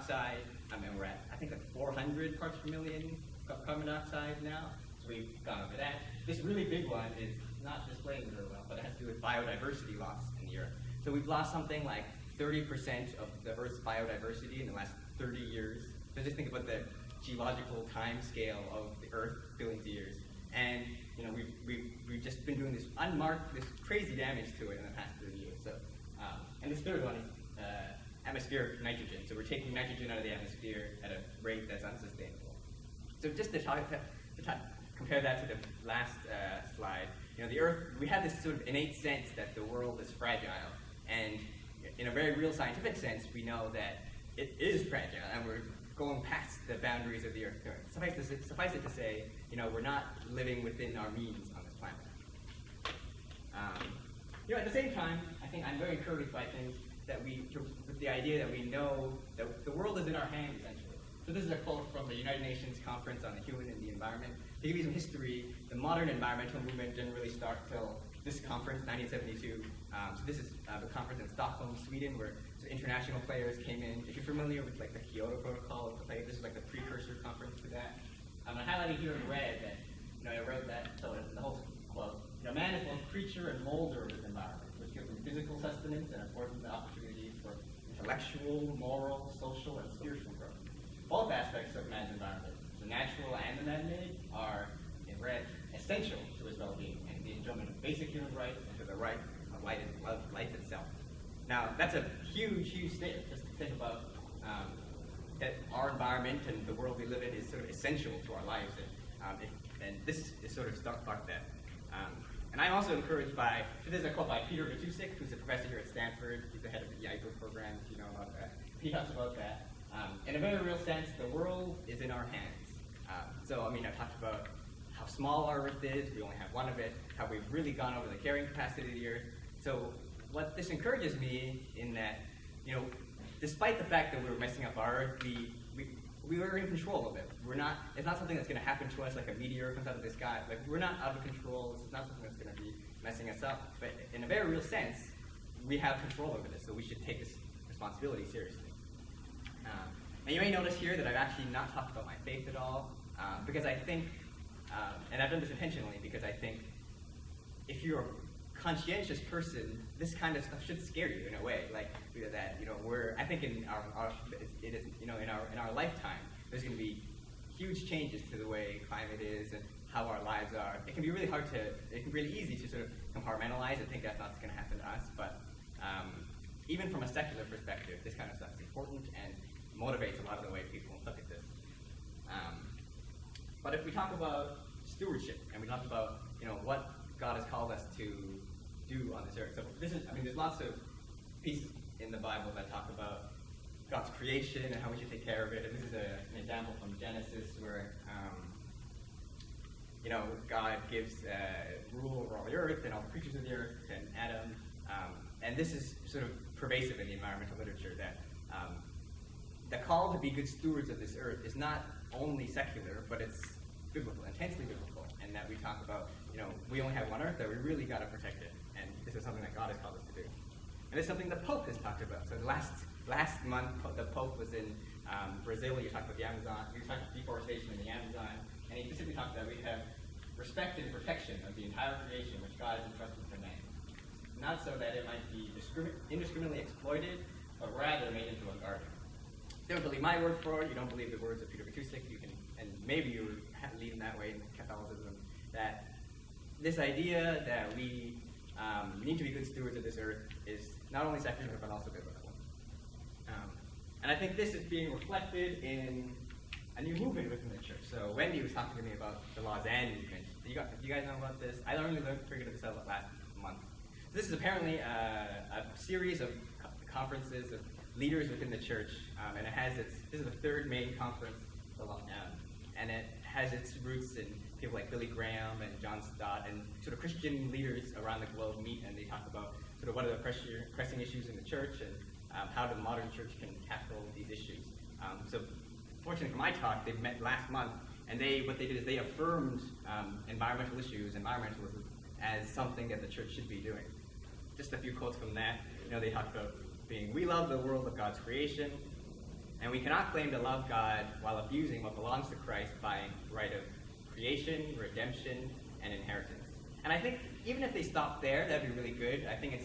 dioxide. And we're at, I think, like 400 parts per million of carbon dioxide now. So we've gone over that. This really big one is not displaying very well, but it has to do with biodiversity loss in the Earth. So we've lost something like 30% of the Earth's biodiversity in the last 30 years. So just think about the geological time scale of the Earth billions of years. And we've just been doing this crazy damage to it in the past 30 years. So, and this third one is atmospheric nitrogen. So we're taking nitrogen out of the atmosphere at a rate that's unsustainable. So just to compare that to the last slide, the Earth, we have this sort of innate sense that the world is fragile. And in a very real scientific sense, we know that it is fragile, and we're going past the boundaries of the Earth. Suffice it to say, we're not living within our means on this planet. At the same time, I think I'm very encouraged by things with the idea that we know that the world is in our hands, essentially. So this is a quote from the United Nations Conference on the Human and the Environment. To give you some history, the modern environmental movement didn't really start till this conference, 1972. So this is the conference in Stockholm, Sweden, where international players came in. If you're familiar with the Kyoto Protocol, this is like the precursor conference to that. I'm highlighting here in red that I wrote that, so the whole quote. Man is both creature and molder of his environment, which gives him physical sustenance and affords him the opportunity for intellectual, moral, social, and spiritual growth. Both aspects of man's environment, the natural and the man-made, are, in red, essential to his well-being and the enjoyment of basic human rights and to the right of life itself. Now, that's a huge, huge statement, just to think about that our environment and the world we live in is sort of essential to our lives, and this is sort of stuck like that. And I'm also encouraged by, there's a quote by Peter Matusik, who's a professor here at Stanford. He's the head of the EIPO program, if you know about that. He talks about that. In a very real sense, the world is in our hands. I talked about how small our Earth is. We only have one of it. How we've really gone over the carrying capacity of the Earth. So what this encourages me in that, despite the fact that we're messing up our Earth, we are in control of it. It's not something that's going to happen to us like a meteor comes out of the sky. We're not out of control. It's not something that's going to be messing us up. But in a very real sense, we have control over this, so we should take this responsibility seriously. And you may notice here that I've actually not talked about my faith at all, because I think, and I've done this intentionally, because I think if you're a conscientious person, this kind of stuff should scare you in a way. I think in our lifetime, there's going to be huge changes to the way climate is and how our lives are. It can be really easy to sort of compartmentalize and think that's not going to happen to us. But even from a secular perspective, this kind of stuff is important and motivates a lot of the way people look at this. But if we talk about stewardship and we talk about what God has called us to do on this earth, so there's lots of pieces in the Bible that talk about God's creation and how we should take care of it. And this is an example from Genesis where God gives rule over all the earth and all the creatures of the earth and Adam. And this is sort of pervasive in the environmental literature that the call to be good stewards of this earth is not only secular, but it's biblical, intensely biblical. And that we talk about, we only have one earth, that we really got to protect it. And this is something that God has called us to do. And it's something the Pope has talked about. So last month, the Pope was in Brazil. You talked about the Amazon. You talked about deforestation in the Amazon. And he specifically talked about we have respect and protection of the entire creation which God has entrusted to man. Not so that it might be indiscriminately exploited, but rather made into a garden. You don't believe my word for it. You don't believe the words of Peter Matusik. And maybe you lead in that way in Catholicism. That this idea that we need to be good stewards of this earth is not only secular but also biblical. And I think this is being reflected in a new movement within the church. So Wendy was talking to me about the Lausanne movement. Do you guys know about this? I only figured this out last month. So this is apparently a series of conferences of leaders within the church, and this is the third main conference, and it has its roots in people like Billy Graham and John Stott, and sort of Christian leaders around the globe meet and they talk about sort of what are the pressing issues in the church and how the modern church can tackle these issues. So fortunately for my talk, they met last month, and what they did is they affirmed environmental issues, environmentalism, as something that the church should be doing. Just a few quotes from that. They talked about we love the world of God's creation, And we cannot claim to love God while abusing what belongs to Christ by right of creation, redemption, and inheritance. And I think even if they stop there, that'd be really good. I think it's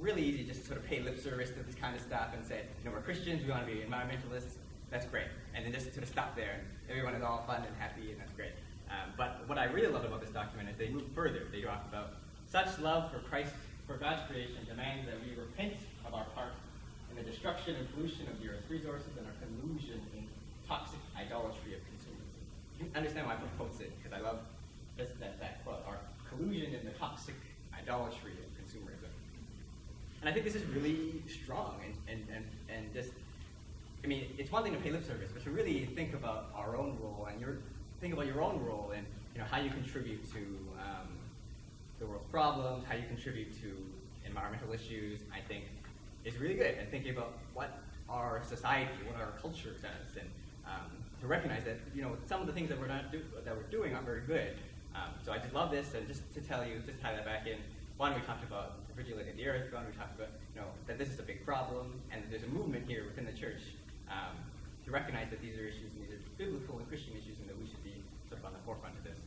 really easy just to sort of pay lip service to this kind of stuff and say, we're Christians, we want to be environmentalists, that's great. And then just sort of stop there, and everyone is all fun and happy, and that's great. But what I really love about this document is they move further. They talk about such love for Christ, for God's creation, demands that we repent of our part in the destruction and pollution of the earth's resources and our collusion in toxic idolatry of consumerism. You can understand why I quotes it, because I love that quote, our collusion in the toxic idolatry of consumerism. And I think this is really strong and just, it's one thing to pay lip service, but to really think about our own role and think about your own role and how you contribute to the world's problems, how you contribute to environmental issues, I think is really good. And thinking about what our society, what our culture does, and to recognize that some of the things that we're doing aren't very good. So I just love this, and just to tell you, just tie that back in. One, we talked about vigilating the earth. One, we talked about that this is a big problem, and that there's a movement here within the church to recognize that these are issues, and these are biblical and Christian issues, and that we should be sort of on the forefront of this.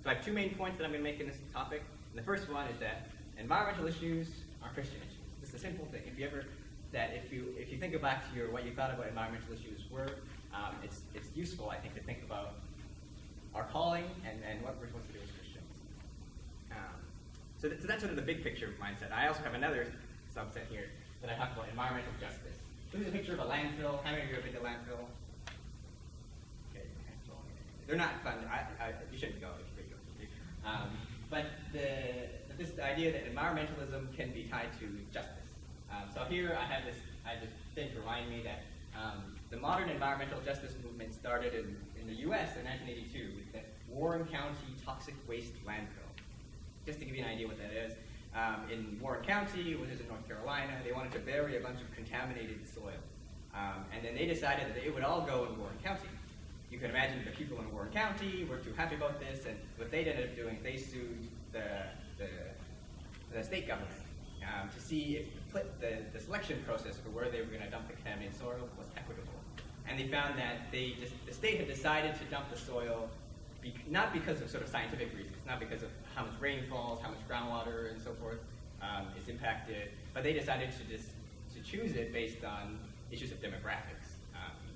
So I have two main points that I'm going to make in this topic. And the first one is that environmental issues are Christian issues. This is a simple thing. If you think back to what you thought about environmental issues were, it's useful, I think, to think about our calling and what we're supposed to do as Christians. So that's sort of the big picture mindset. I also have another subset here that I talk about environmental justice. This is a picture of a landfill. How many of you have been to landfill? Okay, they're not fun. You shouldn't go if you go. But this idea that environmentalism can be tied to justice. So here I have this thing to remind me that the modern environmental justice movement started in the U.S. in 1982 with the Warren County Toxic Waste Landfill. Just to give you an idea what that is, in Warren County, which is in North Carolina, they wanted to bury a bunch of contaminated soil. And then they decided that it would all go in Warren County. You can imagine the people in Warren County were too happy about this, and what they ended up doing, they sued the state government to see if the selection process for where they were going to dump the contaminated soil was equitable. And they found that the state had decided to dump the soil not because of sort of scientific reasons, not because of how much rain falls, how much groundwater and so forth is impacted, but they decided to choose it based on issues of demographics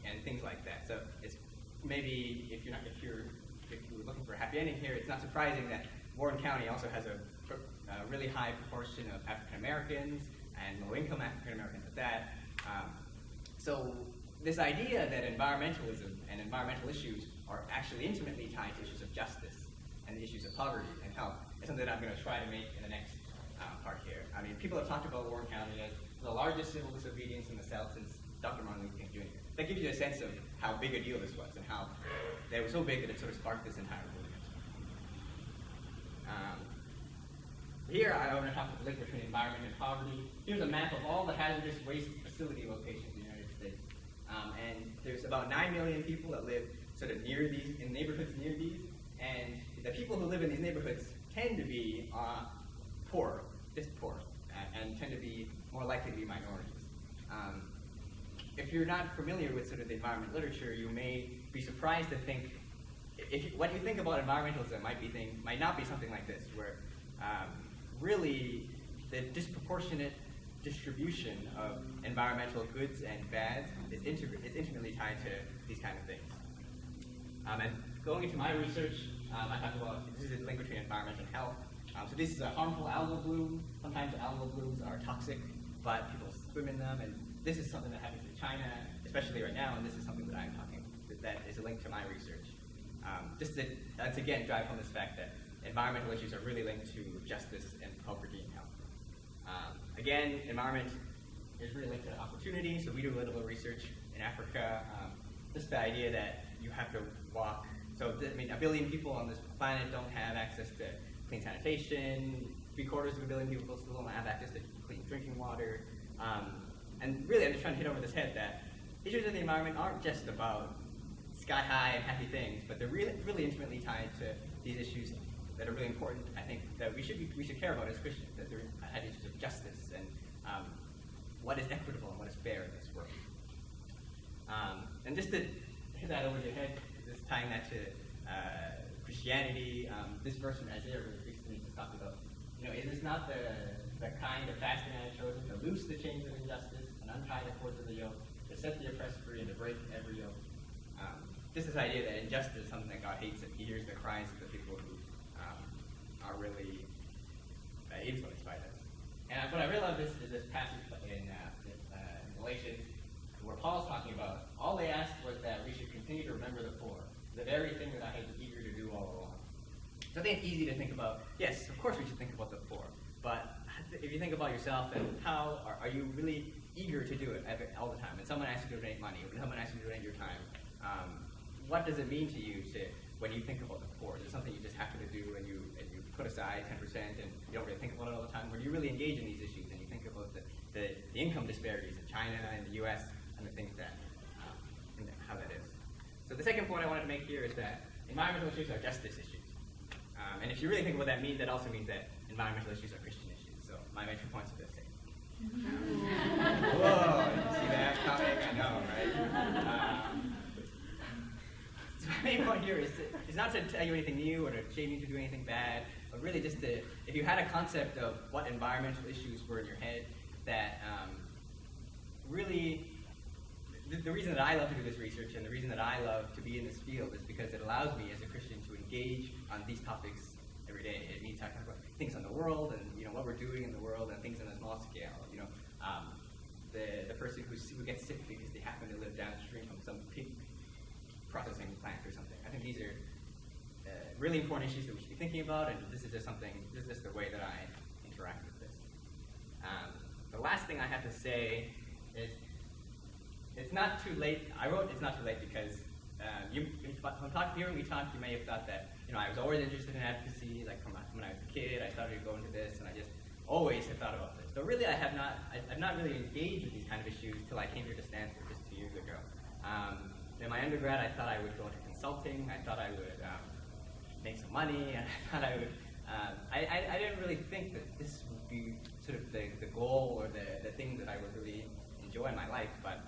and things like that. So it's maybe if you're looking for a happy ending here, it's not surprising that Warren County also has a really high proportion of African Americans and low-income African Americans at that. So this idea that environmentalism and environmental issues are actually intimately tied to issues of justice and the issues of poverty and health is something that I'm going to try to make in the next part here. People have talked about Warren County as the largest civil disobedience in the South since Dr. Martin Luther King Jr. That gives you a sense of how big a deal this was and how they were so big that it sort of sparked this entire movement. Here I want to talk about the link between environment and poverty. Here's a map of all the hazardous waste facility locations in the United States. And there's about 9 million people that live sort of near these, in neighborhoods near these, and the people who live in these neighborhoods tend to be poor, and tend to be more likely to be minorities. If you're not familiar with sort of the environment literature, you may be surprised to think, what you think about environmentalism might not be something like this, where really the disproportionate distribution of environmental goods and bads is intimately tied to these kind of things. And going into my research, I talk about this is a link between environment and health. So this is a harmful algal bloom. Sometimes algal blooms are toxic, but people swim in them, and this is something that happens in China, especially right now, and this is something that I'm talking that is a link to my research. Just to, once again, drive home this fact that environmental issues are really linked to justice and poverty and health. Again, environment is really linked to opportunity, so we do a little bit of research in Africa. Just the idea that you have to walk, so a billion people on this planet don't have access to clean sanitation, 3/4 of a billion people still don't have access to clean drinking water. And really, I'm just trying to hit over this head that issues of the environment aren't just about sky-high and happy things, but they're really intimately tied to these issues that are really important, I think, that we should care about as Christians, that they're tied issues of justice and what is equitable and what is fair in this world. And just to hit that over your head, just tying that to Christianity, this verse from Isaiah really speaks to me. Just talking about, is this not the kind of fasting I have chosen to loose the chains of injustice and untie the cords of the yoke, to set the oppressed free and to break every yoke? Just this idea that injustice is something that God hates, and He hears the cries of the people who are really influenced by this. And what I really love is this passage in Galatians, where Paul's talking about, all they asked was that we should continue to remember the poor, the very thing that I had been eager to do all along. So I think it's easy to think about, yes, of course we should think about the poor, but if you think about yourself, and how are you really eager to do it all the time? When someone asks you to donate money, when someone asks you to donate your time, what does it mean to you when you think about the poor? Is it something you just happen to do and you put aside 10% and you don't really think about it all the time? Or do you really engage in these issues and you think about the income disparities in China and the US and the things that, and how that is? So the second point I wanted to make here is that environmental issues are justice issues. And if you really think about what that means, that also means that environmental issues are Christian issues. So my main points are the same. Whoa, did you see that coming? I know, right? So my main point here is not to tell you anything new or to shame you to do anything bad, but really just to, if you had a concept of what environmental issues were in your head, that really, the reason that I love to do this research and the reason that I love to be in this field is because it allows me as a Christian to engage on these topics every day. It means talking about things on the world and what we're doing in the world and things on a small scale. The person who gets sick because they happen to live downstream from some pig processing plant or something. I think these are really important issues that we should be thinking about, and this is just the way that I interact with this. The last thing I have to say is, it's not too late. I wrote it's not too late because when we talked, you may have thought that I was always interested in advocacy. Like from when I was a kid, I started to go into this, and I just always have thought about this. But really, I've not really engaged with these kind of issues till I came here to Stanford just 2 years ago. In my undergrad, I thought I would go into consulting. I thought I would make some money, and I thought I would. I didn't really think that this would be sort of the goal or the thing that I would really enjoy in my life. But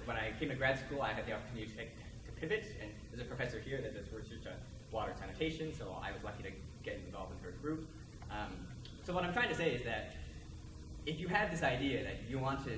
when I came to grad school, I had the opportunity to pivot, and there's a professor here that does research on water and sanitation, so I was lucky to get involved in her group. So what I'm trying to say is that if you have this idea that you want to